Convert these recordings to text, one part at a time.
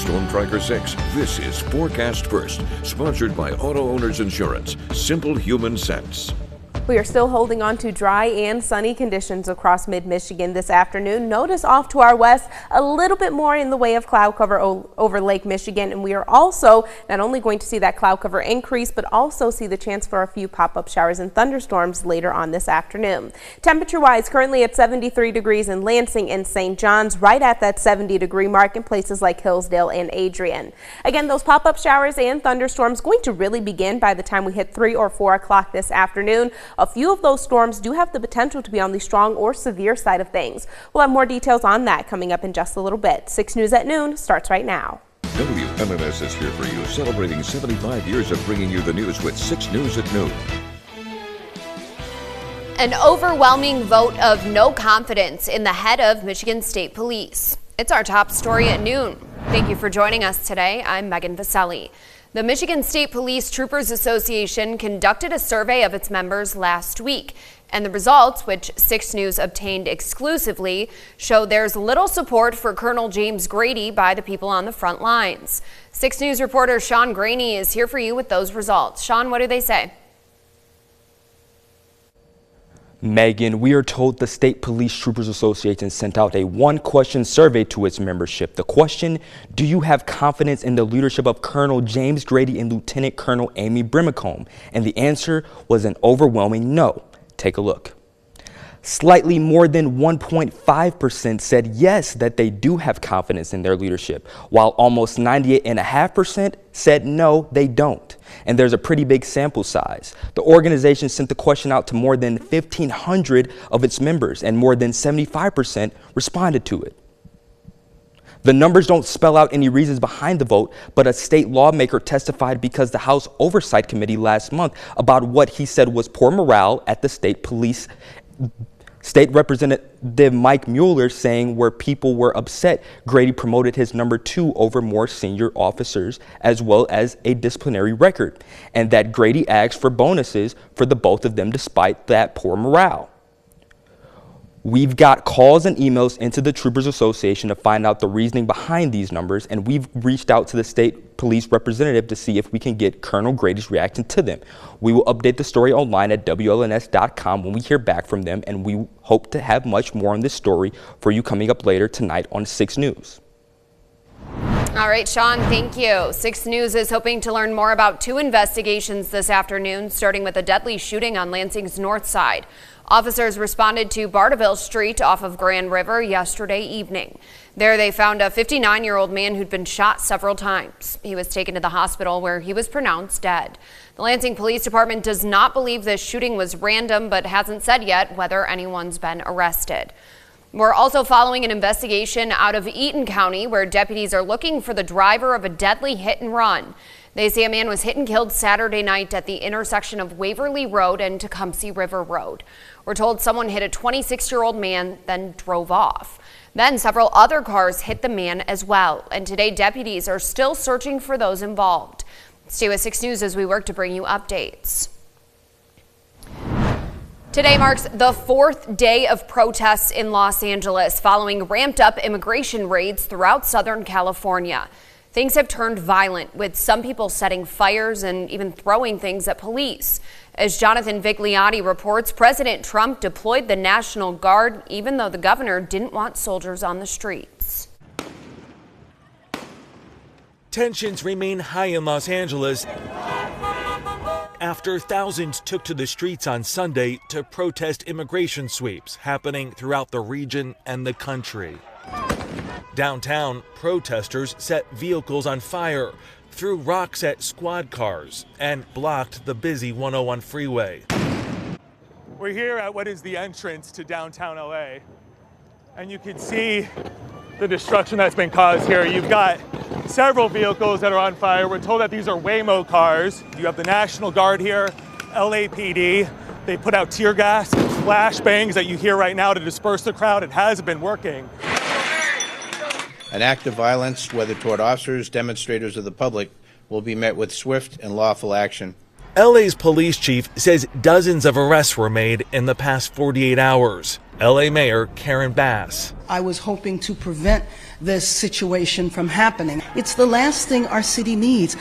Storm Tracker 6. This is Forecast First, sponsored by Auto Owners Insurance. Simple human sense. We are still holding on to dry and sunny conditions across mid-Michigan this afternoon. Notice off to our west a little bit more in the way of cloud cover over Lake Michigan, and we are also not only going to see that cloud cover increase, but also see the chance for a few pop-up showers and thunderstorms later on this afternoon. Temperature-wise, currently at 73 degrees in Lansing and St. John's, right at that 70-degree mark in places like Hillsdale and Adrian. Again, those pop-up showers and thunderstorms going to really begin by the time we hit 3 or 4 o'clock this afternoon. A few of those storms do have the potential to be on the strong or severe side of things. We'll have more details on that coming up in just a little bit. 6 News at Noon starts right now. WMMS is here for you, celebrating 75 years of bringing you the news with 6 News at Noon. An overwhelming vote of no confidence in the head of Michigan State Police. It's our top story at noon. Thank you for joining us today. I'm Megan Vaselli. The Michigan State Police Troopers Association conducted a survey of its members last week, and the results, which 6 News obtained exclusively, show there's little support for Colonel James Grady by the people on the front lines. 6 News reporter Sean Graney is here for you with those results. Sean, what do they say? Megan, we are told the State Police Troopers Association sent out a one-question survey to its membership. The question, do you have confidence in the leadership of Colonel James Grady and Lieutenant Colonel Amy Brimacombe? And the answer was an overwhelming no. Take a look. Slightly more than 1.5% said yes, that they do have confidence in their leadership, while almost 98.5% said no, they don't. And there's a pretty big sample size. The organization sent the question out to more than 1,500 of its members, and more than 75% responded to it. The numbers don't spell out any reasons behind the vote, but a state lawmaker testified because the House Oversight Committee last month about what he said was poor morale at the state police. State Representative Mike Mueller saying where people were upset, Grady promoted his number 2 over more senior officers, as well as a disciplinary record, and that Grady asked for bonuses for the both of them despite that poor morale. We've got calls and emails into the Troopers Association to find out the reasoning behind these numbers, and we've reached out to the state police representative to see if we can get Colonel Grady's reaction to them. We will update the story online at WLNS.com when we hear back from them, and we hope to have much more on this story for you coming up later tonight on 6 News. All right, Sean, thank you. 6 News is hoping to learn more about 2 investigations this afternoon, starting with a deadly shooting on Lansing's north side. Officers responded to Bartaville Street off of Grand River yesterday evening. There they found a 59-year-old man who'd been shot several times. He was taken to the hospital where he was pronounced dead. The Lansing Police Department does not believe this shooting was random, but hasn't said yet whether anyone's been arrested. We're also following an investigation out of Eaton County where deputies are looking for the driver of a deadly hit and run. They say a man was hit and killed Saturday night at the intersection of Waverly Road and Tecumseh River Road. We're told someone hit a 26-year-old man, then drove off. Then several other cars hit the man as well. And today deputies are still searching for those involved. Stay with 6 News as we work to bring you updates. Today marks the 4th day of protests in Los Angeles following ramped up immigration raids throughout Southern California. Things have turned violent, with some people setting fires and even throwing things at police. As Jonathan Vigliotti reports, President Trump deployed the National Guard, even though the governor didn't want soldiers on the streets. Tensions remain high in Los Angeles after thousands took to the streets on Sunday to protest immigration sweeps happening throughout the region and the country. Downtown, protesters set vehicles on fire, threw rocks at squad cars, and blocked the busy 101 freeway. We're here at what is the entrance to downtown LA, and you can see the destruction that's been caused here. You've got several vehicles that are on fire. We're told that these are Waymo cars. You have the National Guard here, LAPD. They put out tear gas and flashbangs that you hear right now to disperse the crowd. It hasn't been working. An act of violence, whether toward officers, demonstrators, or the public, will be met with swift and lawful action. LA's police chief says dozens of arrests were made in the past 48 hours. LA Mayor Karen Bass. I was hoping to prevent this situation from happening. It's the last thing our city needs.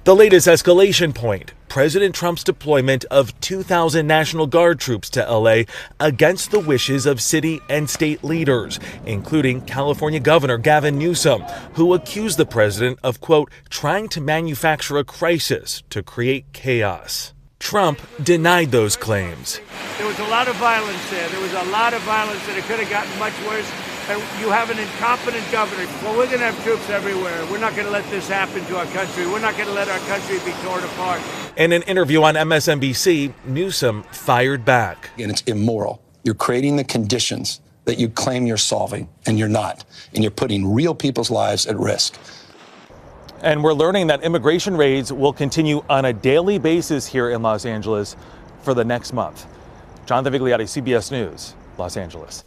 The latest escalation point, President Trump's deployment of 2,000 National Guard troops to L.A. against the wishes of city and state leaders, including California Governor Gavin Newsom, who accused the president of, quote, trying to manufacture a crisis to create chaos. Trump denied those claims. There was a lot of violence there. There was a lot of violence, and it could have gotten much worse. And you have an incompetent governor. Well, we're going to have troops everywhere. We're not going to let this happen to our country. We're not going to let our country be torn apart. In an interview on MSNBC, Newsom fired back. And it's immoral. You're creating the conditions that you claim you're solving, and you're not. And you're putting real people's lives at risk. And we're learning that immigration raids will continue on a daily basis here in Los Angeles for the next month. Jonathan Vigliotti, CBS News, Los Angeles.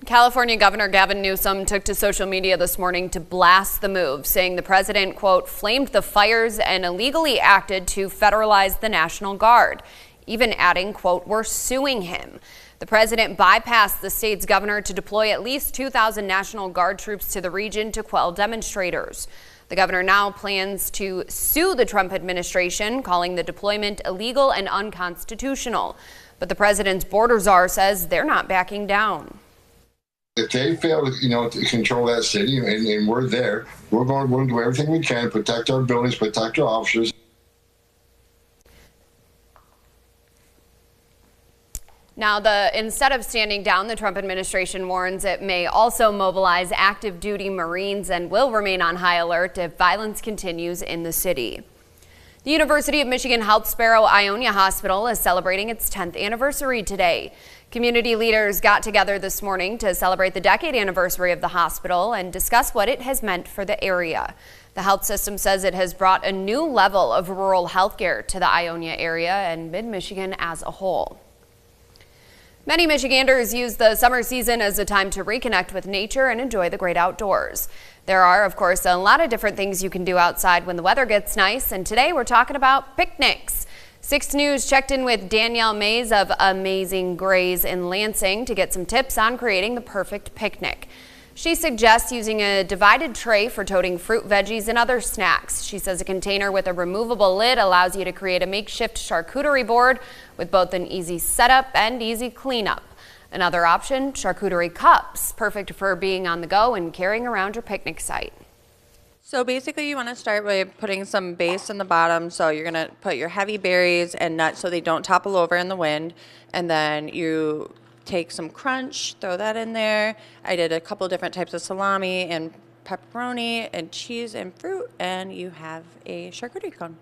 California Governor Gavin Newsom took to social media this morning to blast the move, saying the president, quote, flamed the fires and illegally acted to federalize the National Guard, even adding, quote, we're suing him. The president bypassed the state's governor to deploy at least 2,000 National Guard troops to the region to quell demonstrators. The governor now plans to sue the Trump administration, calling the deployment illegal and unconstitutional. But the president's border czar says they're not backing down. If they fail, to control that city, and we're there, we're going to do everything we can to protect our buildings, protect our officers. Now, instead of standing down, the Trump administration warns it may also mobilize active duty Marines and will remain on high alert if violence continues in the city. The University of Michigan Health Sparrow Ionia Hospital is celebrating its 10th anniversary today. Community leaders got together this morning to celebrate the decade anniversary of the hospital and discuss what it has meant for the area. The health system says it has brought a new level of rural health care to the Ionia area and mid-Michigan as a whole. Many Michiganders use the summer season as a time to reconnect with nature and enjoy the great outdoors. There are, of course, a lot of different things you can do outside when the weather gets nice, and today we're talking about picnics. 6 News checked in with Danielle Mays of Amazing Grays in Lansing to get some tips on creating the perfect picnic. She suggests using a divided tray for toting fruit, veggies, and other snacks. She says a container with a removable lid allows you to create a makeshift charcuterie board with both an easy setup and easy cleanup. Another option, charcuterie cups, perfect for being on the go and carrying around your picnic site. So basically you want to start by putting some base in the bottom. So you're going to put your heavy berries and nuts so they don't topple over in the wind. And then you take some crunch, throw that in there. I did a couple different types of salami and pepperoni and cheese and fruit, and you have a charcuterie cone.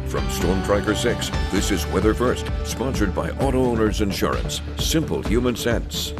From Storm Tracker 6, this is Weather First, sponsored by Auto Owners Insurance. Simple human sense.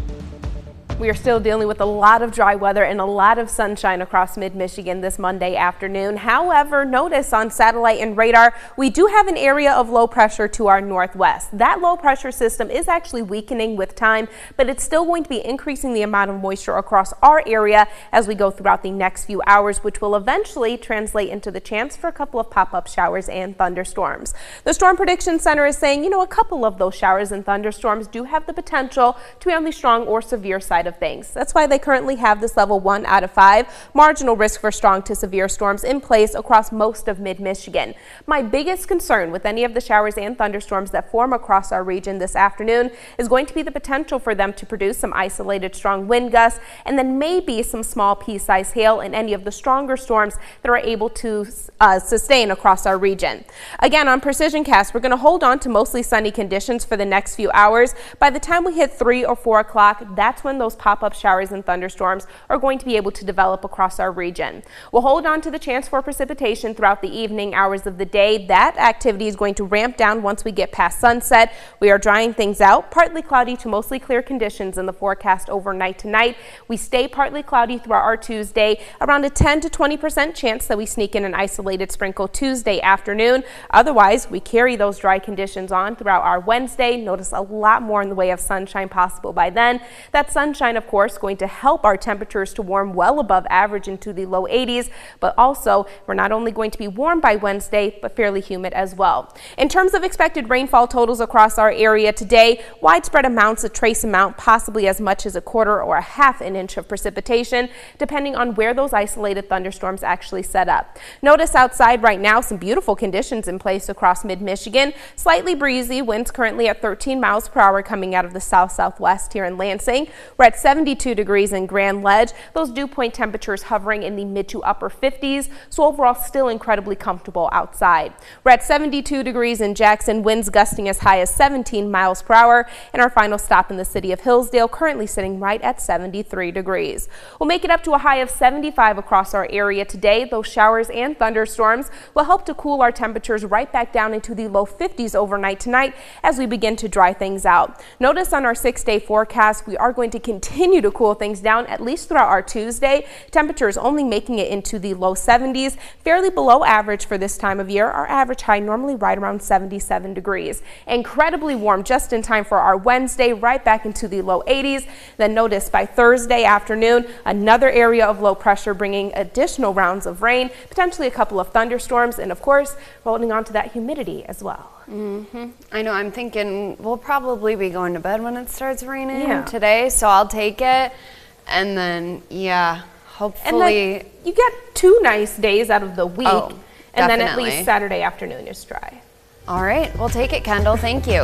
We are still dealing with a lot of dry weather and a lot of sunshine across mid-Michigan this Monday afternoon. However, notice on satellite and radar, we do have an area of low pressure to our northwest. That low pressure system is actually weakening with time, but it's still going to be increasing the amount of moisture across our area as we go throughout the next few hours, which will eventually translate into the chance for a couple of pop-up showers and thunderstorms. The Storm Prediction Center is saying, a couple of those showers and thunderstorms do have the potential to be on the strong or severe side of things. That's why they currently have this level 1 out of 5 marginal risk for strong to severe storms in place across most of mid-Michigan. My biggest concern with any of the showers and thunderstorms that form across our region this afternoon is going to be the potential for them to produce some isolated strong wind gusts and then maybe some small pea-sized hail in any of the stronger storms that are able to sustain across our region. Again, on Precision Cast, we're going to hold on to mostly sunny conditions for the next few hours. By the time we hit 3 or 4 o'clock, that's when those pop-up showers and thunderstorms are going to be able to develop across our region. We'll hold on to the chance for precipitation throughout the evening hours of the day. That activity is going to ramp down once we get past sunset. We are drying things out. Partly cloudy to mostly clear conditions in the forecast overnight tonight. We stay partly cloudy throughout our Tuesday, around a 10 to 20% chance that we sneak in an isolated sprinkle Tuesday afternoon. Otherwise, we carry those dry conditions on throughout our Wednesday. Notice a lot more in the way of sunshine possible by then. That sunshine sunshine, of course, going to help our temperatures to warm well above average into the low 80s, but also we're not only going to be warm by Wednesday, but fairly humid as well. In terms of expected rainfall totals across our area today, widespread amounts, a trace amount, possibly as much as a quarter or a half an inch of precipitation, depending on where those isolated thunderstorms actually set up. Notice outside right now some beautiful conditions in place across mid-Michigan. Slightly breezy, winds currently at 13 miles per hour coming out of the south-southwest here in Lansing. We're at 72 degrees in Grand Ledge. Those dew point temperatures hovering in the mid to upper 50s, so overall still incredibly comfortable outside. We're at 72 degrees in Jackson, winds gusting as high as 17 miles per hour, and our final stop in the city of Hillsdale currently sitting right at 73 degrees. We'll make it up to a high of 75 across our area today. Those showers and thunderstorms will help to cool our temperatures right back down into the low 50s overnight tonight as we begin to dry things out. Notice on our 6-day forecast, we are going to continue to cool things down at least throughout our Tuesday. Temperatures only making it into the low 70s, fairly below average for this time of year. Our average high normally right around 77 degrees. Incredibly warm just in time for our Wednesday, right back into the low 80s. Then notice by Thursday afternoon, another area of low pressure bringing additional rounds of rain, potentially a couple of thunderstorms, and of course, holding on to that humidity as well. I know, I'm thinking we'll probably be going to bed when it starts raining today, so I'll take it. And then, yeah, hopefully. And then you get 2 nice days out of the week, and then at definitely. least Saturday afternoon is dry. All right, we'll take it, Kendall. Thank you.